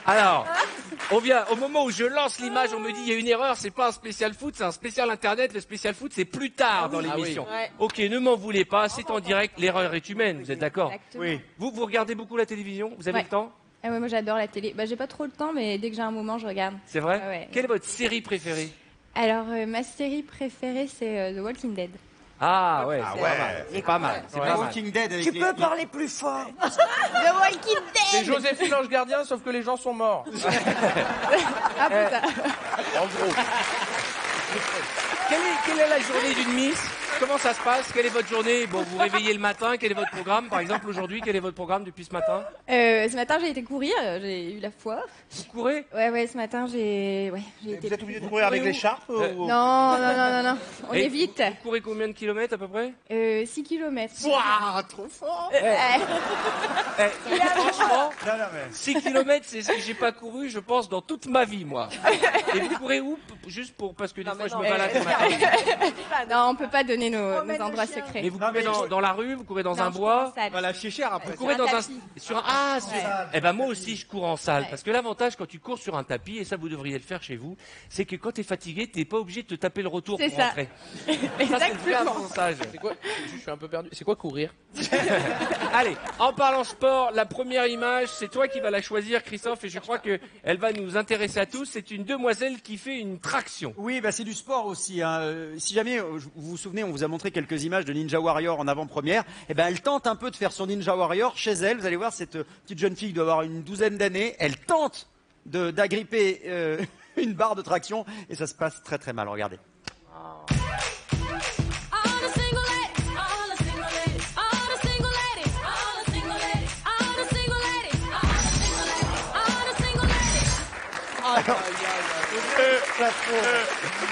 Alors, on vient, au moment où je lance l'image, on me dit il y a une erreur, c'est pas un spécial foot, c'est un spécial internet. Le spécial foot, c'est plus tard dans l'émission. Oui. Ouais. Ok, ne m'en voulez pas, c'est en direct, l'erreur est humaine, vous êtes d'accord? Oui. Vous regardez beaucoup la télévision? Vous avez le temps? Ah ouais, moi j'adore la télé. Bah, j'ai pas trop le temps, mais dès que j'ai un moment, je regarde. C'est vrai? Ouais. Quelle est votre série préférée? Alors, ma série préférée, c'est The Walking Dead. Ah ouais, c'est pas mal. C'est pas mal. Walking Dead avec Tu peux parler plus fort. The Walking C'est Dead. Joséphine Ange Gardien, sauf que les gens sont morts. Ah putain. En gros. Quelle est la journée d'une Miss? Comment ça se passe? Quelle est votre journée? Bon, vous réveillez le matin, quel est votre programme? Par exemple, aujourd'hui, quel est votre programme depuis ce matin? Ce matin, j'ai été courir, j'ai eu la foi. Vous courez? Ouais, ce matin, j'ai été... Vous êtes obligé de courir avec l'écharpe Non. On Et évite. Vous courez combien de kilomètres à peu près? 6 km. Waouh, trop fort. Franchement, Non, mais... 6 kilomètres, c'est ce que j'ai pas couru, je pense, dans toute ma vie, moi. Et vous courez où? Juste parce que des fois, je me balade le matin. Non, on peut pas donner nos endroits secrets. Mais vous courez dans la rue, vous courez dans un bois? Voilà, chier cher après. Vous courez dans un... Sur un... Ah, eh ben moi aussi, je cours en salle. Parce que l'avantage, quand tu cours sur un tapis, et ça, vous devriez le faire chez vous, c'est que quand t'es fatigué, t'es pas obligé de te taper le retour C'est pour ça. rentrer. Ça, c'est le vrai avantage. C'est quoi? Je suis un peu perdu. C'est quoi courir? Allez, en parlant sport, la première image, c'est toi qui vas la choisir, Christophe, et je crois que elle va nous intéresser à tous. C'est une demoiselle qui fait une traction. Oui, bah c'est du sport aussi. Hein. Si jamais vous vous souvenez, on vous a montré quelques images de Ninja Warrior en avant-première. Et ben, elle tente un peu de faire son Ninja Warrior chez elle. Vous allez voir, cette petite jeune fille doit avoir une douzaine d'années. Elle tente d'agripper une barre de traction et ça se passe très très mal. Regardez.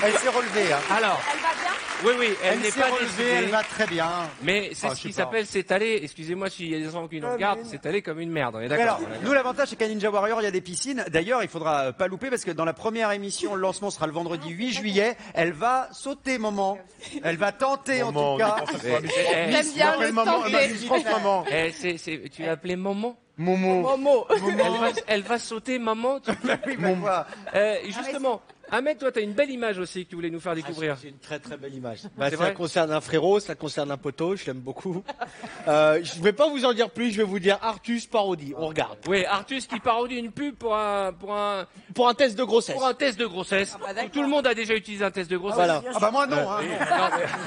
Elle s'est relevée. Hein. Alors, Elle va bien? oui, elle n'est s'est pas relevée, décidée, elle va très bien. mais c'est Ah, ce je qui sais pas. s'appelle s'étaler. Excusez-moi s'il y a des enfants qui nous regardent, s'étaler comme une merde. On est Mais alors, d'accord? nous l'avantage c'est qu'à Ninja Warrior il y a des piscines. D'ailleurs, il faudra pas louper parce que dans la première émission, le lancement sera le vendredi 8 juillet. Elle va sauter, maman. Elle va tenter en tout cas. J'aime bien le tenter. Tu l'as appelée maman? Momo. Elle va sauter, maman. Oui, bah, quoi. Justement, Ahmed, toi, t'as une belle image aussi que tu voulais nous faire découvrir. C'est une très très belle image. C'est vrai Ça concerne un frérot, ça concerne un poteau, je l'aime beaucoup. Je vais pas vous en dire plus, je vais vous dire Artus parodie. On regarde. Oui, Artus qui parodie une pub pour un Test de grossesse. pour un test de grossesse. Tout le monde a déjà utilisé un test de grossesse. Voilà. Ah bah moi non. Hein. Je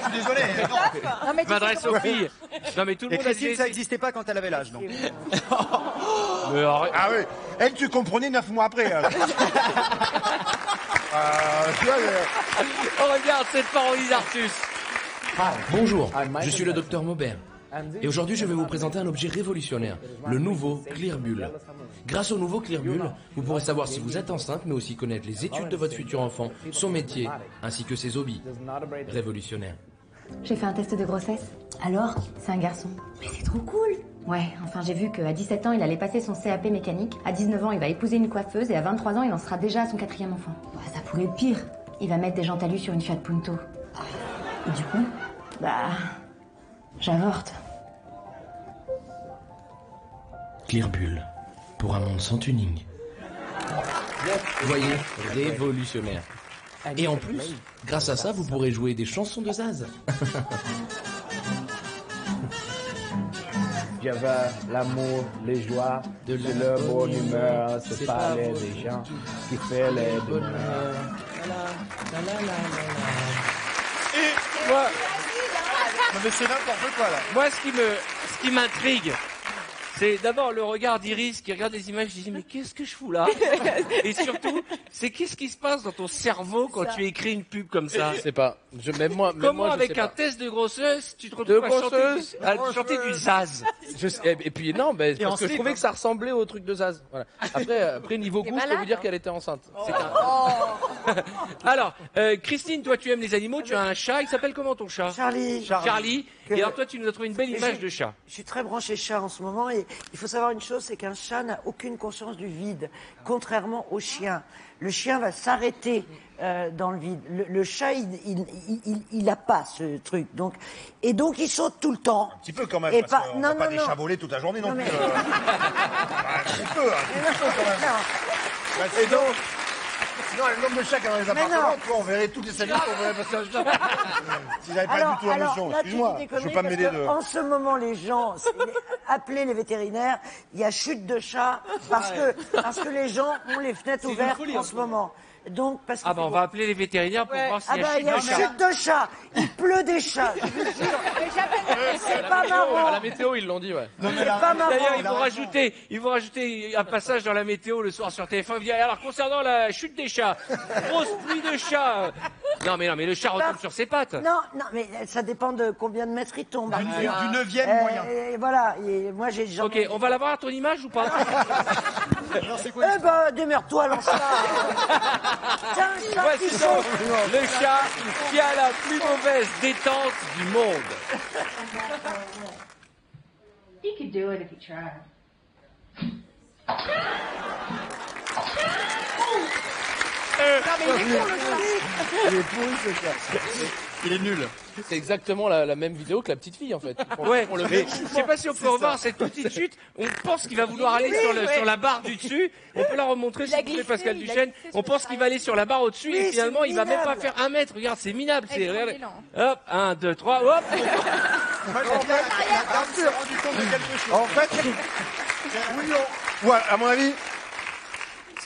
suis désolé. Non. Je m'adresse aux filles. Non mais tout le Et monde a Christine, déjà ça n'existait pas quand elle avait l'âge, non. Mais arrête. Ah oui, elle tu comprenais 9 mois après. Oh, regarde cette parodie d'Artus. Bonjour, je suis le docteur Maubert. Et aujourd'hui, je vais vous présenter un objet révolutionnaire, le nouveau Clearbull. Grâce au nouveau Clearbull, vous pourrez savoir si vous êtes enceinte, mais aussi connaître les études de votre futur enfant, son métier, ainsi que ses hobbies. Révolutionnaire. J'ai fait un test de grossesse. Alors, c'est un garçon. Mais c'est trop cool. Ouais, enfin j'ai vu qu'à 17 ans, il allait passer son CAP mécanique. À 19 ans, il va épouser une coiffeuse. Et à 23 ans, il en sera déjà à son 4e enfant. Bah, ça pourrait être pire. Il va mettre des jantes à lui sur une Fiat Punto. Et du coup, j'avorte. Clearbull, pour un monde sans tuning. Vous voyez, révolutionnaire. Et en plus, grâce à ça, vous pourrez jouer des chansons de Zaz. J'avais l'amour, les joies, de la bonne humeur, se parler des gens qui fait les bonheurs. Et moi, Non mais c'est n'importe quoi là. moi, ce qui m'intrigue, c'est d'abord le regard d'Iris qui regarde les images et dit mais qu'est-ce que je fous là? Et surtout, c'est qu'est-ce qui se passe dans ton cerveau quand tu écris une pub comme ça? Je sais pas. Même moi, Comment je avec sais un pas. test de grossesse, tu te retrouves à chanter du Zaz? Et puis non, parce en que je slip, trouvais hein. que ça ressemblait au truc de Zaz. Voilà. Après niveau goût, je peux vous dire qu'elle était enceinte. C'est Alors, Christine, toi tu aimes les animaux, tu as un chat, il s'appelle comment ton chat? Charlie. Charlie. Et alors toi tu nous as trouvé une belle image de chat. Je suis très branché chat en ce moment et il faut savoir une chose, c'est qu'un chat n'a aucune conscience du vide, contrairement au chien. Le chien va s'arrêter dans le vide. Le chat, il a pas ce truc. Donc il saute tout le temps. Un petit peu quand même, Et parce qu'on va pas non. déchaboler toute la journée non plus. mais- Un petit peu quand même. Non. Bah, c'est donc... Sinon, le nombre de chats qu'il y a dans les Mais appartements, non. toi, on verrait toutes les 5 minutes, on verrait passer un chat. Si j'avais pas du tout la notion, là, tu excuse-moi, dis des je veux conneries pas m'aider parce de... que En ce moment, les gens, appelez les vétérinaires, il y a chute de chats parce que les gens ont les fenêtres ouvertes en ce moment. Donc, parce que Ah bah on va appeler les vétérinaires pour voir s'il Ah y bah, a il y a chute de chat. chute de chat. Il pleut des chats. Je vous jure. C'est pas À marrant. la météo, ils l'ont dit, ouais. C'est pas marrant. D'ailleurs, ils vont rajouter un passage dans la météo le soir sur TF1. Ils disent, alors, concernant la chute des chats, grosse pluie de chats. Non, mais le chat retombe sur ses pattes. Non, mais ça dépend de combien de mètres il tombe. Du 9e moyen. Et voilà. Et moi, j'en Ok, ai- on va la voir ton image ou pas? Eh ben, démerde-toi, lance-la. Tiens, un chat Voici qui donc saute. le chat qui a la plus mauvaise détente du monde. You could do it if you tried. Il est nul. C'est exactement la même vidéo que la petite fille, en fait. Ouais, On le mais met. je sais pas si on peut revoir cette petite chute. On pense qu'il va vouloir aller sur la barre du dessus. On peut la remontrer si vous voulez, Pascal Duchesne. On pense qu'il va aller sur la barre au-dessus Oui, et finalement c'est il va même pas minable. faire 1 mètre. Regarde, c'est minable. C'est Excellent. regardez. Hop, 1, 2, 3, hop. En fait, ouais, à mon avis,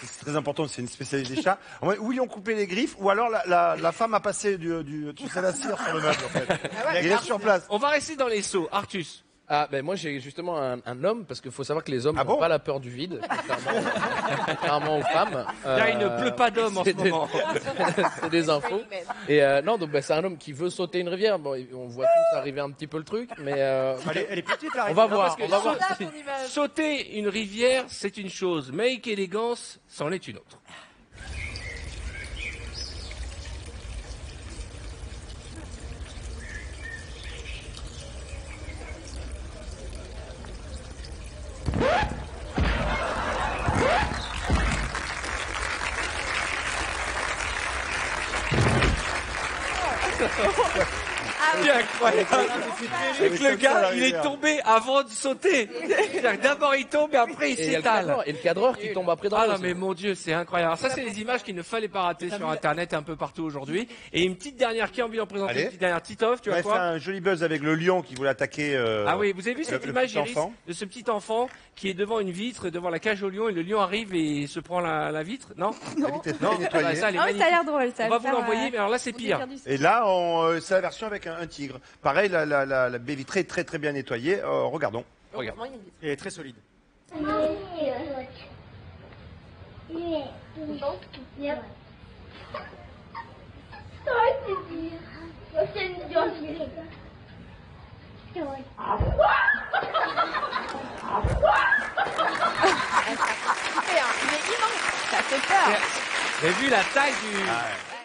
c'est très important, c'est une spécialité des chats. Ou ils ont coupé les griffes, ou alors la femme a passé tu sais, la cire sur le meuble, en fait. Il est sur place. On va rester dans les seaux. Artus. Ah, ben moi j'ai justement un homme, parce qu'il faut savoir que les hommes Ah n'ont bon pas la peur du vide, contrairement aux femmes. Là, il ne pleut pas d'hommes en ce c'est des- moment. C'est des infos. Et non, donc c'est un homme qui veut sauter une rivière. Bon, on voit tous arriver un petit peu le truc, mais Elle est petite, la on va rivière. voir. parce que On va voir. Sauter une rivière, c'est une chose. Make élégance, c'en est une autre. C'est incroyable. C'est que le gars, il est tombé avant de sauter. C'est-à-dire que d'abord il tombe et après il Et il y a s'étale. le cadreur qui tombe après dans Ah l'eau non aussi. mais mon Dieu, c'est incroyable. Alors ça c'est des images qu'il ne fallait pas rater sur internet un peu partout aujourd'hui. Et une petite dernière, qui a envie d'en présenter Allez. une petite dernière? Titoff, tu On vois a fait quoi? un joli buzz avec le lion qui voulait attaquer. Ah oui, vous avez vu cette le image, petit Iris, enfant. de ce petit enfant qui est devant une vitre, devant la cage au lion, et le lion arrive et se prend la vitre? Non? La vitre est très Ah bah, nettoyée. ça, elle est Oh, ça a magnifique. l'air drôle, ça. On va vous l'envoyer, mais alors là c'est pire. Et là, c'est la version avec un tigre. Pareil, la baie vitrée est très très bien nettoyée. Regardons. Regarde. Elle est très solide. Il est immense. Ça fait peur. Vous avez vu la taille du...